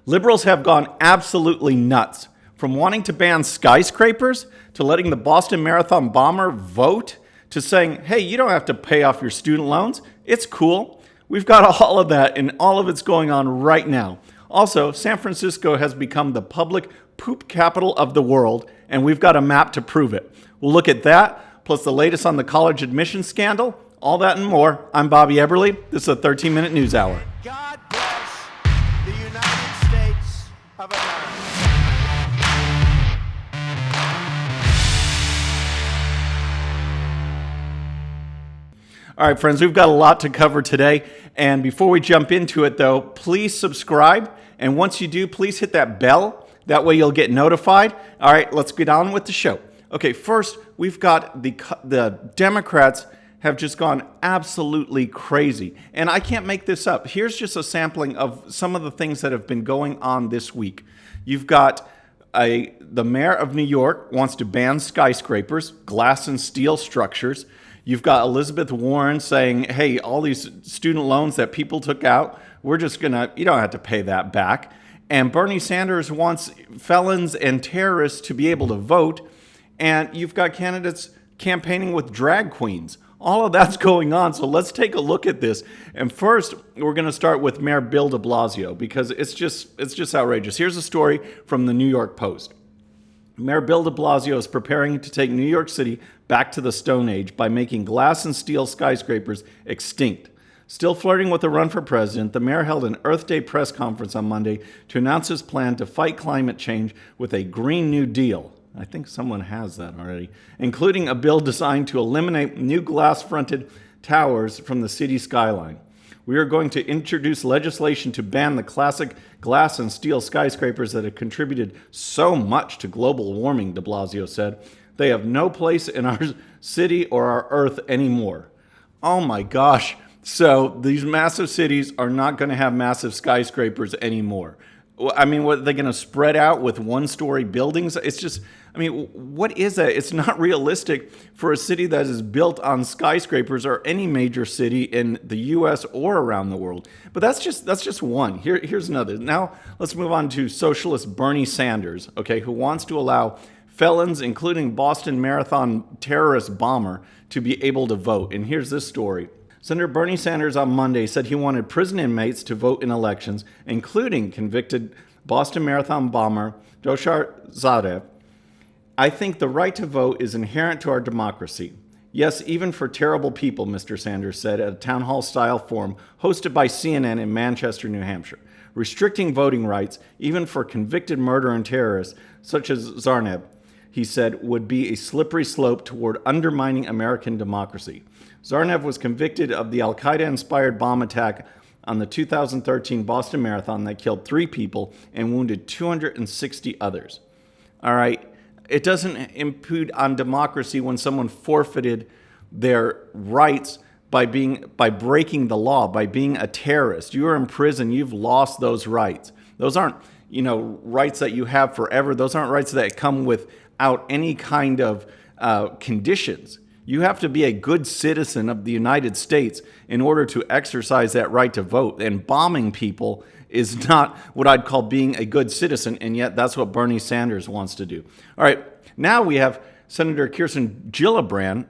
Liberals have gone absolutely nuts. From wanting to ban skyscrapers, to letting the Boston Marathon bomber vote, to saying, hey, you don't have to pay off your student loans. It's cool. We've got all of that, and all of it's going on right now. Also, San Francisco has become the public poop capital of the world, and we've got a map to prove it. We'll look at that, plus the latest on the college admissions scandal, all that and more. I'm Bobby Eberle. This is a 13-minute news hour. God bless the United States of America. All right, friends, we've got a lot to cover today. And before we jump into it, though, please subscribe. And once you do, please hit that bell. That way you'll get notified. All right, let's get on with the show. Okay, first, we've got the Democrats have just gone absolutely crazy. And I can't make this up. Here's just a sampling of some of the things that have been going on this week. You've got the mayor of New York wants to ban skyscrapers, glass and steel structures. You've got Elizabeth Warren saying, hey, all these student loans that people took out, you don't have to pay that back. And Bernie Sanders wants felons and terrorists to be able to vote. And you've got candidates campaigning with drag queens. All of that's going on. So let's take a look at this. And first, we're going to start with Mayor Bill de Blasio because it's just outrageous. Here's a story from the New York Post. Mayor Bill de Blasio is preparing to take New York City back to the Stone Age by making glass and steel skyscrapers extinct. Still flirting with a run for president, the mayor held an Earth Day press conference on Monday to announce his plan to fight climate change with a Green New Deal. I think someone has that already, including a bill designed to eliminate new glass-fronted towers from the city skyline. We are going to introduce legislation to ban the classic glass and steel skyscrapers that have contributed so much to global warming, de Blasio said. They have no place in our city or our earth anymore. Oh my gosh. So these massive cities are not going to have massive skyscrapers anymore. I mean, what, are they going to spread out with one-story buildings? It's just, I mean, what is that? It's not realistic for a city that is built on skyscrapers or any major city in the U.S. or around the world. But that's just one. Here's another. Now let's move on to socialist Bernie Sanders, okay, who wants to allow felons, including Boston Marathon terrorist bomber, to be able to vote. And here's this story. Senator Bernie Sanders on Monday said he wanted prison inmates to vote in elections, including convicted Boston Marathon bomber Doshar Zadev. I think the right to vote is inherent to our democracy. Yes, even for terrible people, Mr. Sanders said at a town hall-style forum hosted by CNN in Manchester, New Hampshire. Restricting voting rights, even for convicted murderer and terrorists, such as Zarnev, he said, would be a slippery slope toward undermining American democracy. Zarnev was convicted of the al-Qaeda-inspired bomb attack on the 2013 Boston Marathon that killed 3 people and wounded 260 others. All right, it doesn't impede on democracy when someone forfeited their rights by breaking the law, by being a terrorist. You are in prison, you've lost those rights. Those aren't, rights that you have forever. Those aren't rights that come without any kind of conditions. You have to be a good citizen of the United States in order to exercise that right to vote. And bombing people is not what I'd call being a good citizen, and yet that's what Bernie Sanders wants to do. All right, now we have Senator Kirsten Gillibrand,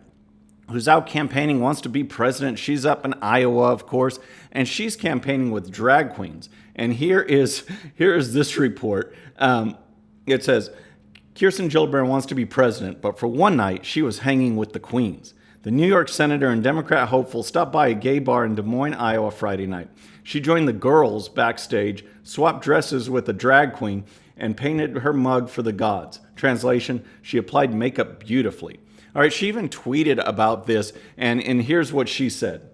who's out campaigning, wants to be president. She's up in Iowa, of course, and she's campaigning with drag queens. And here is this report. It says, Kirsten Gillibrand wants to be president, but for one night, she was hanging with the queens. The New York senator and Democrat hopeful stopped by a gay bar in Des Moines, Iowa Friday night. She joined the girls backstage, swapped dresses with a drag queen, and painted her mug for the gods. Translation, she applied makeup beautifully. All right, she even tweeted about this, and here's what she said.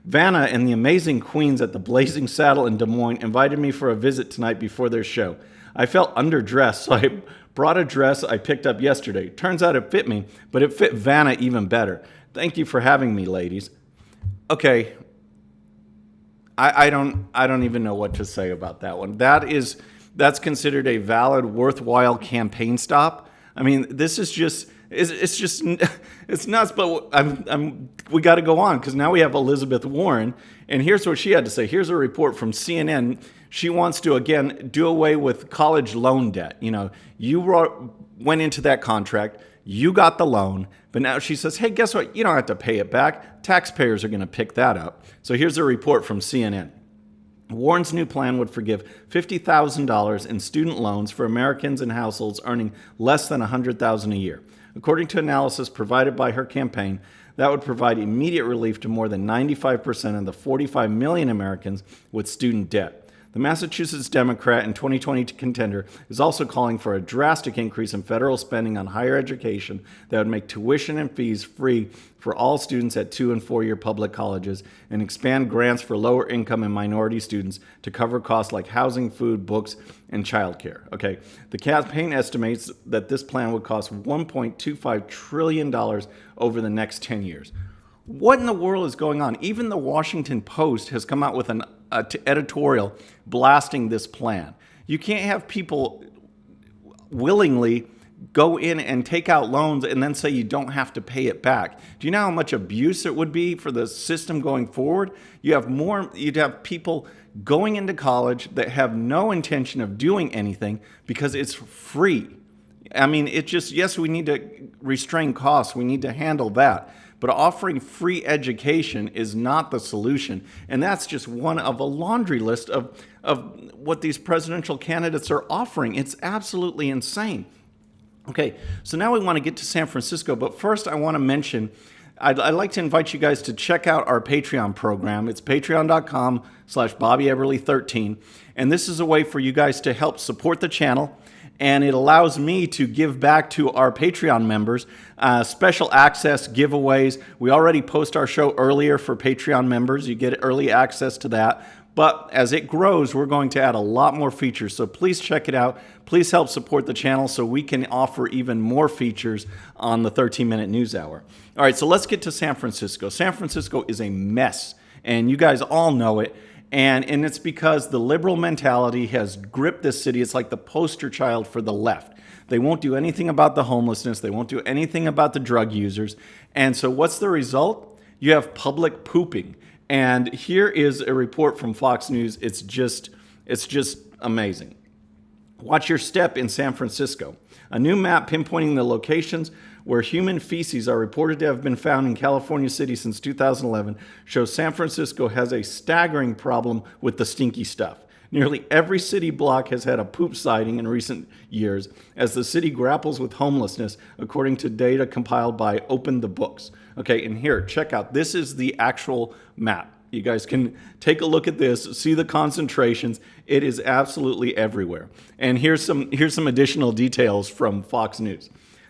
Vanna and the amazing queens at the Blazing Saddle in Des Moines invited me for a visit tonight before their show. I felt underdressed, so I brought a dress I picked up yesterday. Turns out it fit me, but it fit Vanna even better. Thank you for having me, ladies. Okay, I don't even know what to say about that one. That's considered a valid, worthwhile campaign stop. I mean, this is just it's nuts. But we got to go on because now we have Elizabeth Warren, and here's what she had to say. Here's a report from CNN She wants to, again, do away with college loan debt. You went into that contract, you got the loan, but now she says, hey, guess what? You don't have to pay it back. Taxpayers are going to pick that up. So here's a report from CNN. Warren's new plan would forgive $50,000 in student loans for Americans and households earning less than $100,000 a year. According to analysis provided by her campaign, that would provide immediate relief to more than 95% of the 45 million Americans with student debt. The Massachusetts Democrat and 2020 contender is also calling for a drastic increase in federal spending on higher education that would make tuition and fees free for all students at 2- and 4-year public colleges and expand grants for lower income and minority students to cover costs like housing, food, books, and childcare. Okay, the campaign estimates that this plan would cost $1.25 trillion over the next 10 years. What in the world is going on? Even the Washington Post has come out with an editorial blasting this plan. You can't have people willingly go in and take out loans and then say you don't have to pay it back. Do you know how much abuse it would be for the system going forward? You'd have people going into college that have no intention of doing anything because it's free. I mean, yes, we need to restrain costs. We need to handle that. But offering free education is not the solution. And that's just one of a laundry list of what these presidential candidates are offering. It's absolutely insane. Okay, so now we want to get to San Francisco. But first, I want to mention, I'd like to invite you guys to check out our Patreon program. It's patreon.com/BobbyEverly13. And this is a way for you guys to help support the channel. And it allows me to give back to our Patreon members, special access giveaways. We already post our show earlier for Patreon members. You get early access to that. But as it grows, we're going to add a lot more features. So please check it out. Please help support the channel so we can offer even more features on the 13-minute news hour. All right, so let's get to San Francisco. San Francisco is a mess, and you guys all know it. And it's because the liberal mentality has gripped this city. It's like the poster child for the left. They won't do anything about the homelessness. They won't do anything about the drug users. And so what's the result? You have public pooping. And here is a report from Fox News. It's just amazing. Watch your step in San Francisco. A new map pinpointing the locations where human feces are reported to have been found in California City since 2011 shows San Francisco has a staggering problem with the stinky stuff. Nearly every city block has had a poop sighting in recent years as the city grapples with homelessness, according to data compiled by Open the Books. Okay, and here, check out. This is the actual map. You guys can take a look at this, see the concentrations. It is absolutely everywhere. And here's some additional details from Fox News.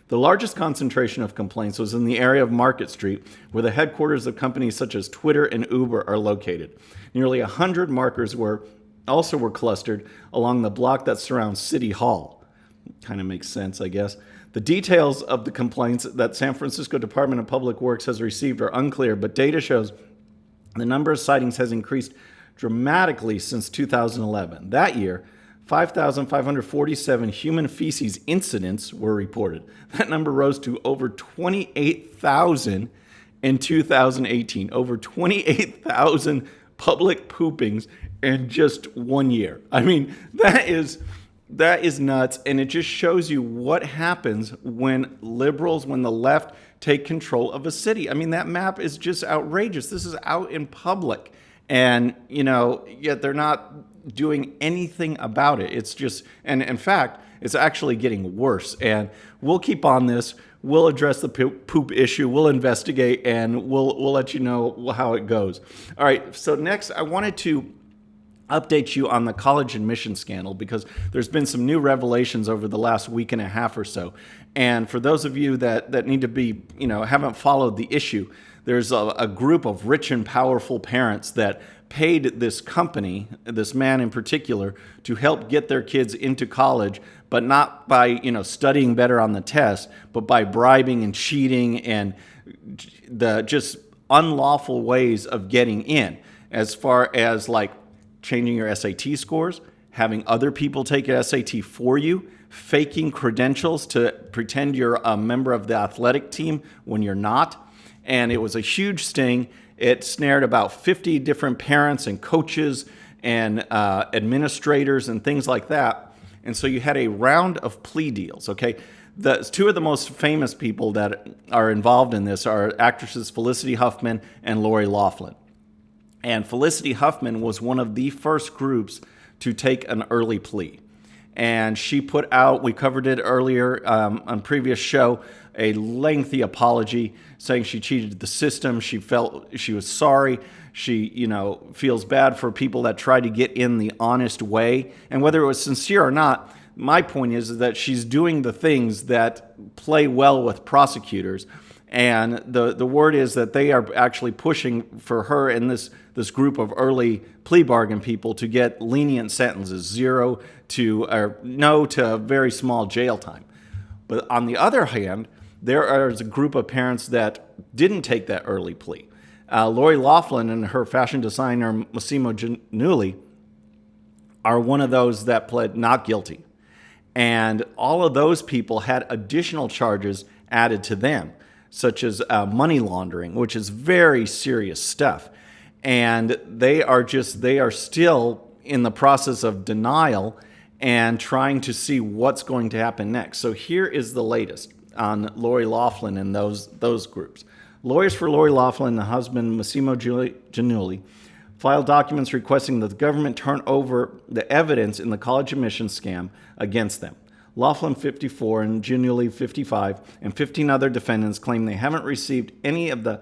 The largest concentration of complaints was in the area of Market Street, where the headquarters of companies such as Twitter and Uber are located. Nearly 100 markers were clustered along the block that surrounds City Hall. Kind of makes sense, I guess. The details of the complaints that San Francisco Department of Public Works has received are unclear, but data shows the number of sightings has increased dramatically since 2011. That year, 5,547 human feces incidents were reported. That number rose to over 28,000 in 2018. Over 28,000 public poopings in just 1 year. I mean, that is nuts, and it just shows you what happens when liberals, when the left take control of a city. I mean, that map is just outrageous. This is out in public, and yet they're not doing anything about it. It's just, and in fact, it's actually getting worse. And we'll keep on this. We'll address the poop issue. We'll investigate, and we'll let you know how it goes. All right. So next, I wanted to update you on the college admission scandal because there's been some new revelations over the last week and a half or so. And for those of you that need to be, haven't followed the issue, there's a group of rich and powerful parents that paid this company, this man in particular, to help get their kids into college, but not by, studying better on the test, but by bribing and cheating and the just unlawful ways of getting in, as far as like changing your SAT scores, having other people take your SAT for you, faking credentials to pretend you're a member of the athletic team when you're not. And it was a huge sting. It snared about 50 different parents and coaches and administrators and things like that. And so you had a round of plea deals, okay? The two of the most famous people that are involved in this are actresses Felicity Huffman and Lori Loughlin. And Felicity Huffman was one of the first groups to take an early plea. And she put out, we covered it earlier on previous show, a lengthy apology saying she cheated the system. She felt she was sorry. She, feels bad for people that try to get in the honest way. And whether it was sincere or not, my point is that she's doing the things that play well with prosecutors. And the word is that they are actually pushing for her and this group of early plea bargain people to get lenient sentences, 0 to no to a very small jail time. But on the other hand, there is a group of parents that didn't take that early plea. Lori Loughlin and her fashion designer Massimo Giannulli are one of those that pled not guilty. And all of those people had additional charges added to them, such as money laundering, which is very serious stuff. And they are still in the process of denial and trying to see what's going to happen next. So here is the latest on Lori Loughlin and those groups. Lawyers for Lori Loughlin and the husband, Massimo Giannulli, filed documents requesting that the government turn over the evidence in the college admissions scam against them. Loughlin, 54, and Giannulli, 55, and 15 other defendants claim they haven't received any of the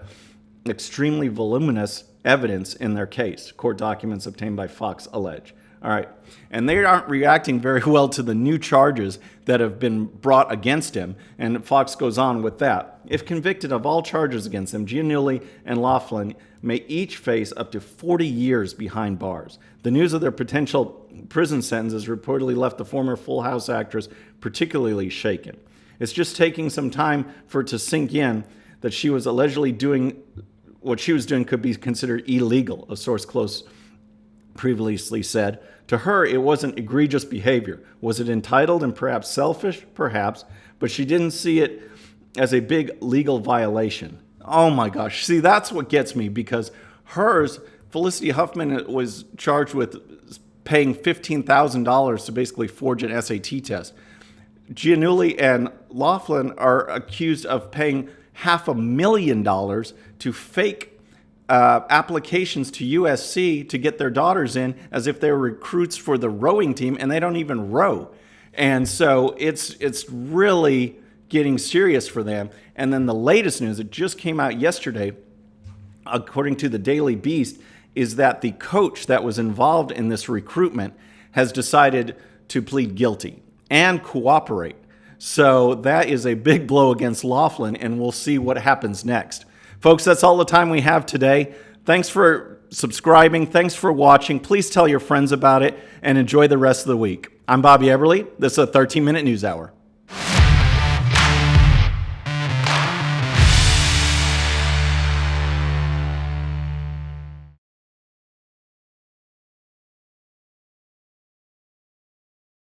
extremely voluminous evidence in their case, court documents obtained by Fox allege. All right. And they aren't reacting very well to the new charges that have been brought against him. And Fox goes on with that. If convicted of all charges against him, Giannulli and Loughlin may each face up to 40 years behind bars. The news of their potential prison sentences reportedly left the former Full House actress particularly shaken. It's just taking some time for it to sink in that she was allegedly doing what she was doing could be considered illegal, a source close previously said. To her, it wasn't egregious behavior. Was it entitled and perhaps selfish? Perhaps. But she didn't see it as a big legal violation. Oh my gosh. See, that's what gets me, because Felicity Huffman was charged with paying $15,000 to basically forge an SAT test. Giannulli and Loughlin are accused of paying $500,000 to fake applications to USC to get their daughters in as if they were recruits for the rowing team, and they don't even row. And so it's really getting serious for them. And then the latest news, it just came out yesterday, according to the Daily Beast, is that the coach that was involved in this recruitment has decided to plead guilty and cooperate. So that is a big blow against Loughlin, and we'll see what happens next. Folks, that's all the time we have today. Thanks for subscribing. Thanks for watching. Please tell your friends about it and enjoy the rest of the week. I'm Bobby Eberly. This is a 13-minute news hour.